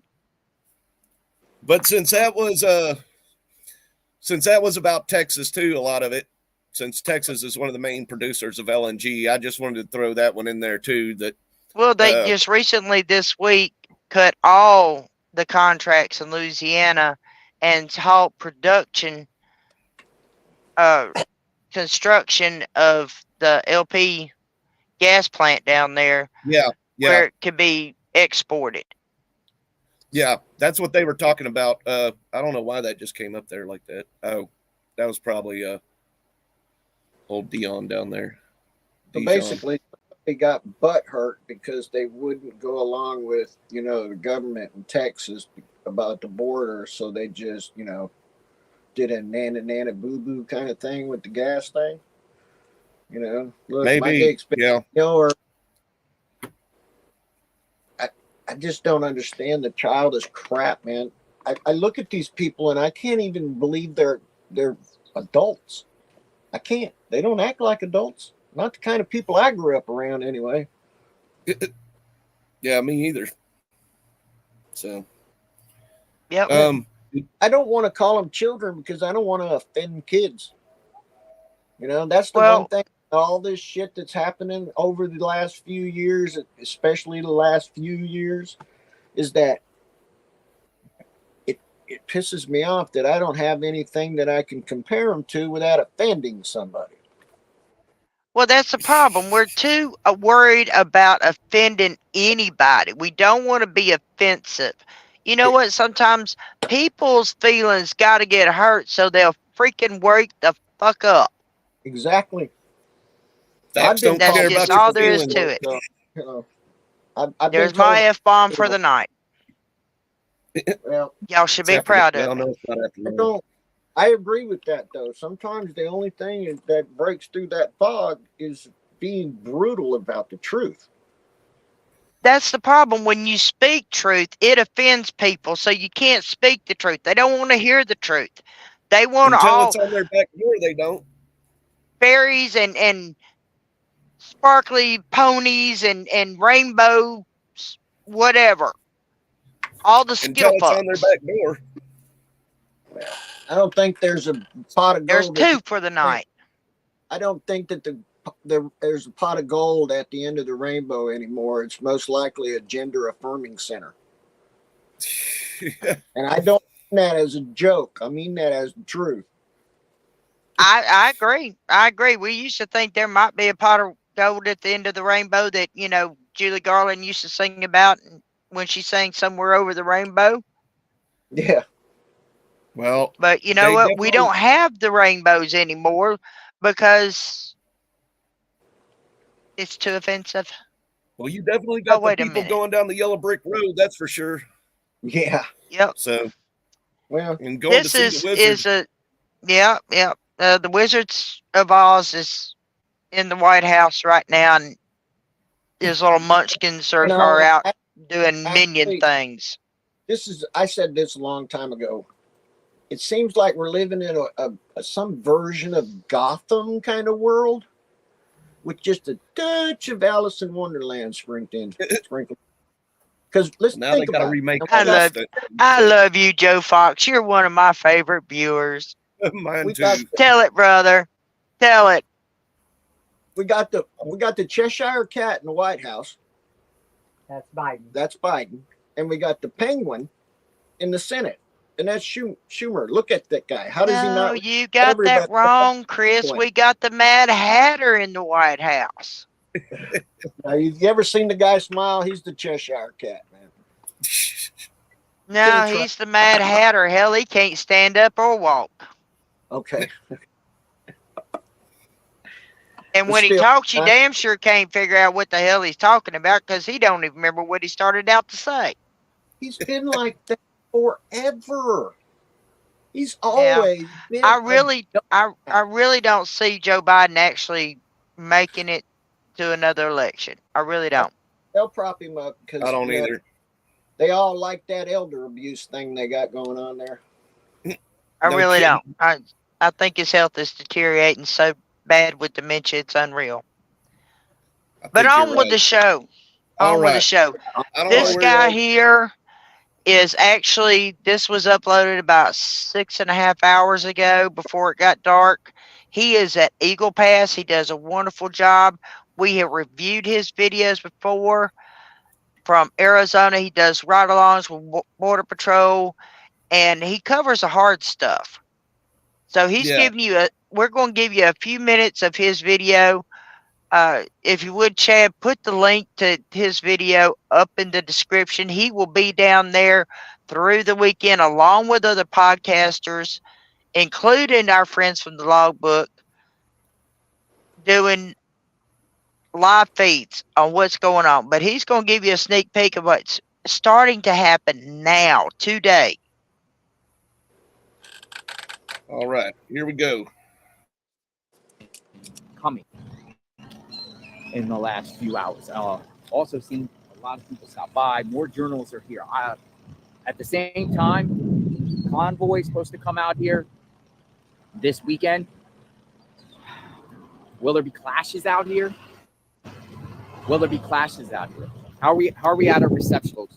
But since that was about Texas too, a lot of it, since Texas is one of the main producers of LNG, I just wanted to throw that one in there too. That well, they just recently this week cut all the contracts in Louisiana and halt production, construction of the LP gas plant down there. Yeah. Where it could be exported. Yeah, that's what they were talking about. I don't know why that just came up there like that. Oh, that was probably old Dion down there. So basically, they got butt hurt because they wouldn't go along with, the government in Texas about the border. So they just, did a nana boo boo kind of thing with the gas thing. Look, maybe, or I just don't understand the childish crap, man. I look at these people and I can't even believe they're adults. I can't. They don't act like adults. Not the kind of people I grew up around anyway. Yeah, me either. So, yeah. I don't want to call them children because I don't want to offend kids. That's the one thing. All this shit that's happening over the last few years, especially the last few years, is that it pisses me off that I don't have anything that I can compare them to without offending somebody. Well, that's the problem. We're too worried about offending anybody. We don't want to be offensive. You know what? Sometimes people's feelings got to get hurt so they'll freaking wake the fuck up. Exactly. That's just all there is to it. There's my F-bomb for the night. Well, y'all should be proud of it. I agree with that, though. Sometimes the only thing that breaks through that fog is being brutal about the truth. That's the problem. When you speak truth, it offends people, so you can't speak the truth. They don't want to hear the truth. They want until it's on their back door. They don't. Fairies and sparkly ponies and rainbow whatever. All the skill until it's on their back door. I don't think there's a pot of gold. There's two for the night. I don't think that there's a pot of gold at the end of the rainbow anymore. It's most likely a gender affirming center. And I don't mean that as a joke. I mean that as the truth. I agree. I agree. We used to think there might be a pot of gold at the end of the rainbow that, Julie Garland used to sing about when she sang Somewhere Over the Rainbow. Yeah. Well, but you know what? We don't have the rainbows anymore because it's too offensive. Well, you definitely got the people going down the yellow brick road. That's for sure. Yeah. Yep. So, well, and going this to see the Wizard. The Wizards of Oz is in the White House right now, and his little munchkins are out doing minion things. I said this a long time ago. it seems like we're living in some version of Gotham kind of world with just a touch of Alice in Wonderland sprinkled in. Because let's Now they think got to about remake. I love you, Joe Fox. You're one of my favorite viewers. Mine too. Tell it, brother. Tell it. We got the Cheshire Cat in the White House. That's Biden. That's Biden. And we got the Penguin in the Senate. And that's Schumer. Look at that guy. How does he No, not? you got that wrong, Chris. We got the Mad Hatter in the White House. Now, you ever seen the guy smile? He's the Cheshire Cat, man. No, he's the Mad Hatter. Hell, he can't stand up or walk. Okay. And when he talks, you damn sure can't figure out what the hell he's talking about because he don't even remember what he started out to say. He's been like that forever. He's always been. I really don't see Joe Biden actually making it to another election. I really don't. They'll prop him up because I don't either. They all like that elder abuse thing they got going on there. I really don't. I think his health is deteriorating so bad with dementia, it's unreal. But on with the show. On with the show. This guy here is actually, this was uploaded about 6.5 hours ago before it got dark. He is at Eagle Pass. He does a wonderful job. We have reviewed his videos before from Arizona. He does ride-alongs with Border Patrol, and he covers the hard stuff. So he's giving you we're going to give you a few minutes of his video. If you would, Chad, put the link to his video up in the description. He will be down there through the weekend along with other podcasters, including our friends from the Logbook, doing live feeds on what's going on. But he's going to give you a sneak peek of what's starting to happen now, today. All right, here we go. Coming in the last few hours. Also seen a lot of people stop by. More journalists are here. At the same time, convoy is supposed to come out here this weekend. Will there be clashes out here? Will there be clashes out here? How are we at our reception, folks?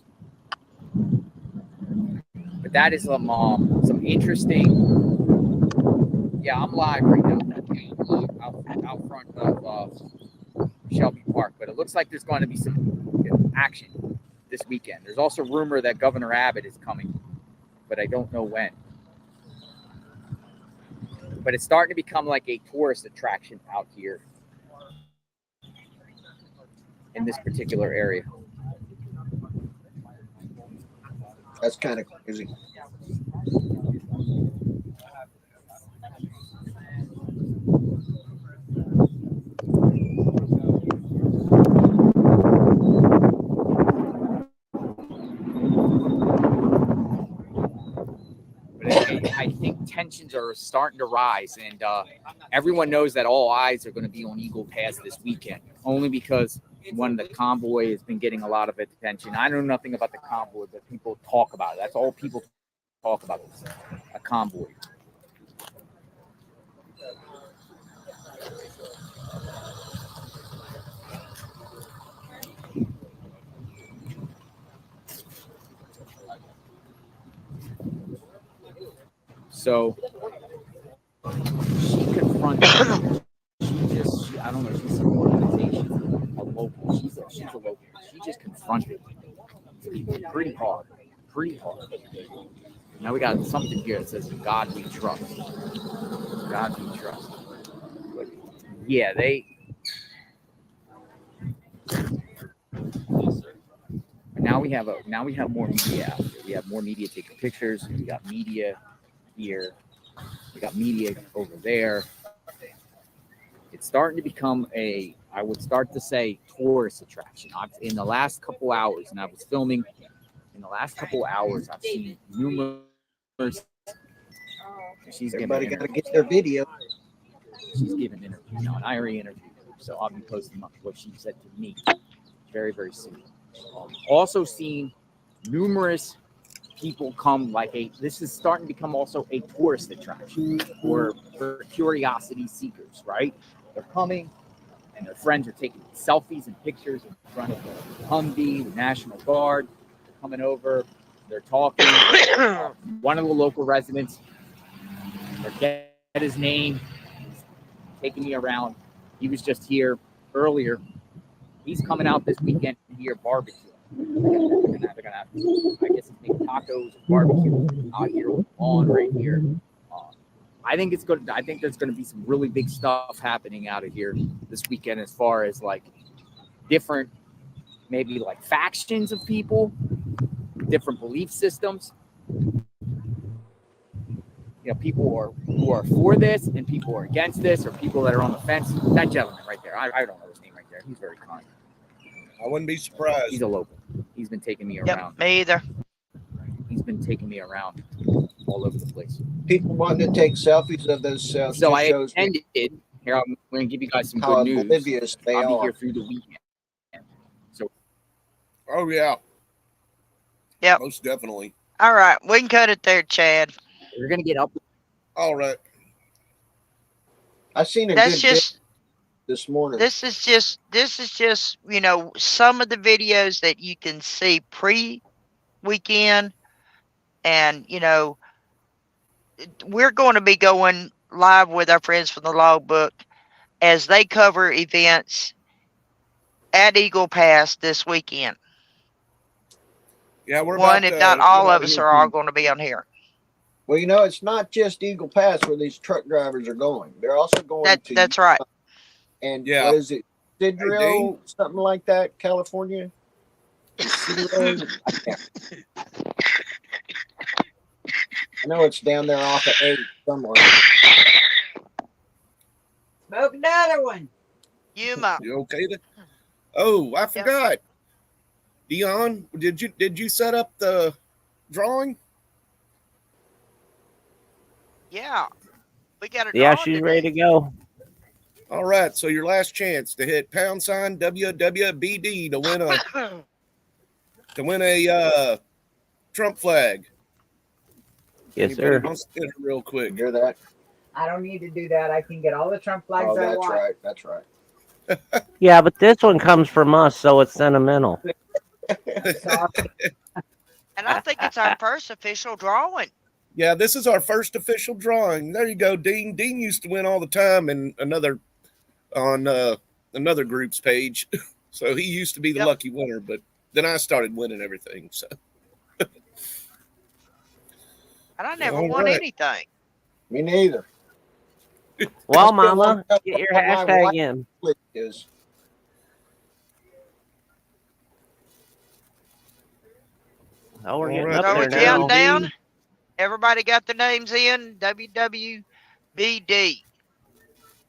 But that is some interesting. Yeah, I'm live right now. Out front of Shelby Park, but it looks like there's going to be some action this weekend. There's also rumor that Governor Abbott is coming, but I don't know when. But it's starting to become like a tourist attraction out here in this particular area. That's kind of crazy. I think tensions are starting to rise, and everyone knows that all eyes are going to be on Eagle Pass this weekend, only because one of the convoy has been getting a lot of attention. I know nothing about the convoy, but people talk about it. That's all people talk about, is a convoy. So she confronted. I don't know. She's an organization, a local. She's a local. She just confronted pretty hard. Now we got something here that says, "In God we trust." God we trust. But yeah, Now we have more media out there. We have more media taking pictures. We got media here. We got media over there. It's starting to become I would start to say, tourist attraction. In the last couple hours, and I was filming, in the last couple hours, I've seen numerous. Everybody got to get their video. She's giving interviews now, an IRA interview. So I'll be posting up what she said to me very, very soon. Also seen numerous people come this is starting to become also a tourist attraction for curiosity seekers, right? They're coming and their friends are taking selfies and pictures in front of the Humvee, the National Guard. They're coming over, they're talking. One of the local residents, forget his name, he's taking me around. He was just here earlier. He's coming out this weekend here barbecuing. They're gonna have, I guess, make tacos and barbecue out here on the lawn right here. I think it's good. I think there's going to be some really big stuff happening out of here this weekend, as far as like different, maybe like factions of people, different belief systems. You know, people who are for this and people who are against this, or people that are on the fence. That gentleman right there, I don't know his name right there. He's very kind. I wouldn't be surprised. He's a local. He's been taking me around. Me either. He's been taking me around all over the place. People wanting to take selfies of themselves. So just I shows me attended. Here, I'm going to give you guys some how good news. oblivious they I'll be are. here through the weekend. So, Oh yeah. Yep. Most definitely. All right, we can cut it there, Chad. We're going to get up. All right. I seen a That's good just bit this morning. this is just you know, some of the videos that you can see pre-weekend, and you know, we're going to be going live with our friends from the Logbook as they cover events at Eagle Pass this weekend. Yeah, we're One, about if to not all get of out us here are all from- going to be on here. Well, you know, it's not just Eagle Pass where these truck drivers are going. They're also going to That's right. And Yeah. what is it? Sidro, Dane. something like that, California. Sidro? I know it's down there off of 8 somewhere. Smoke another one. Yuma. You okay there? Oh, I forgot. Dion, did you set up the drawing? Yeah. We got a Yeah, drawing she's today. ready to go. All right, so your last chance to hit # WWBD to win a Trump flag. Yes, Anybody sir. wants to hit it real quick? Hear that? I don't need to do that. I can get all the Trump flags Oh, I that's want. right. That's right. Yeah, but this one comes from us, so it's sentimental. And I think it's our first official drawing. Yeah, this is our first official drawing. There you go, Dean. Dean used to win all the time on another group's page. So he used to be the lucky winner, but then I started winning everything. So And I never All won right. anything. Me neither. Well, I still Mama, want to know get your what my hashtag white in. list is. Oh, we're getting right. up So there we now. count down. Everybody got the names in. WWBD.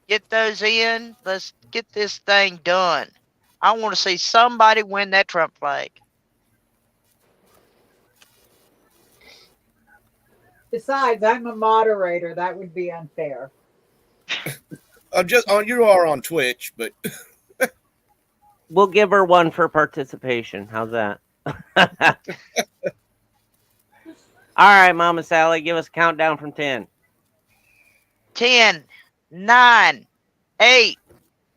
Get those in. Let's get this thing done. I want to see somebody win that Trump flag. Besides, I'm a moderator. That would be unfair. you are on Twitch, but We'll give her one for participation. How's that? All right, Mama Sally, give us a countdown from 10. 10, 9, 8,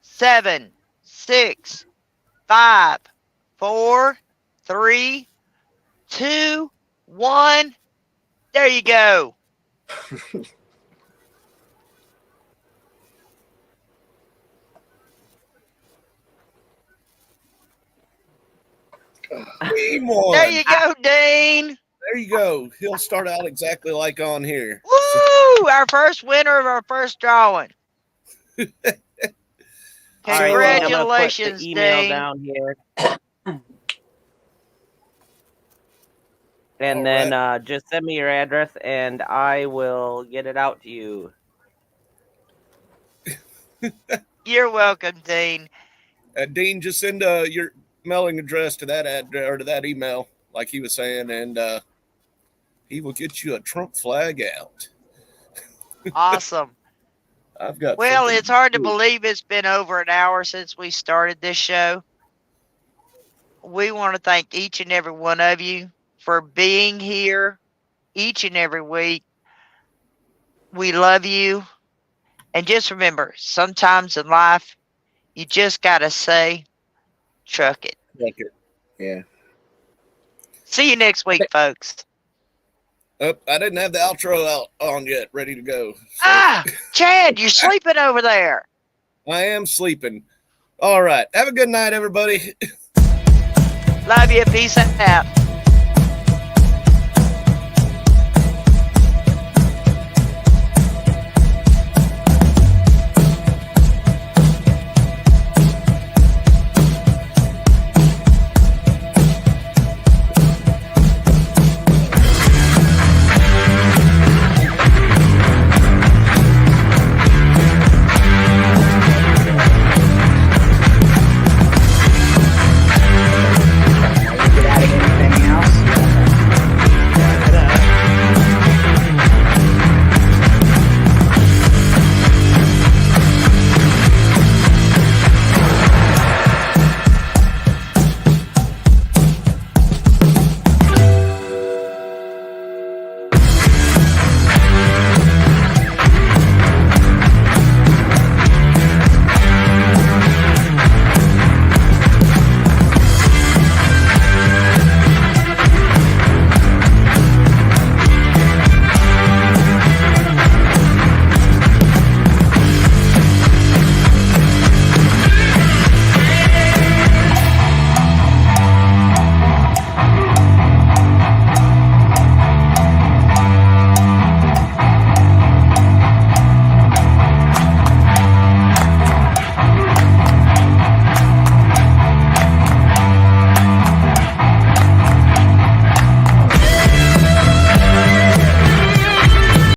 7, 6, 5, 4, 3, 2, 1. There you go. Dean won. There you go, Dean. There you go. He'll start out exactly like on here. Woo! Our first winner of our first drawing. All right, I'm gonna put Congratulations, the email Dean. down here. And then just send me your address, and I will get it out to you. You're welcome, Dean. Dean, just send your mailing address to that address or to that email, like he was saying, and he will get you a Trump flag out. Awesome. I've got. Well, something it's hard to do. believe it's been over an hour since we started this show. We want to thank each and every one of you for being here each and every week. We love you. And just remember, sometimes in life, you just got to say, truck it. Thank you. Yeah. See you next week, folks. I didn't have the outro out on yet, ready to go. Chad, you're sleeping over there. I am sleeping. All right. Have a good night, everybody. Love you. Peace out.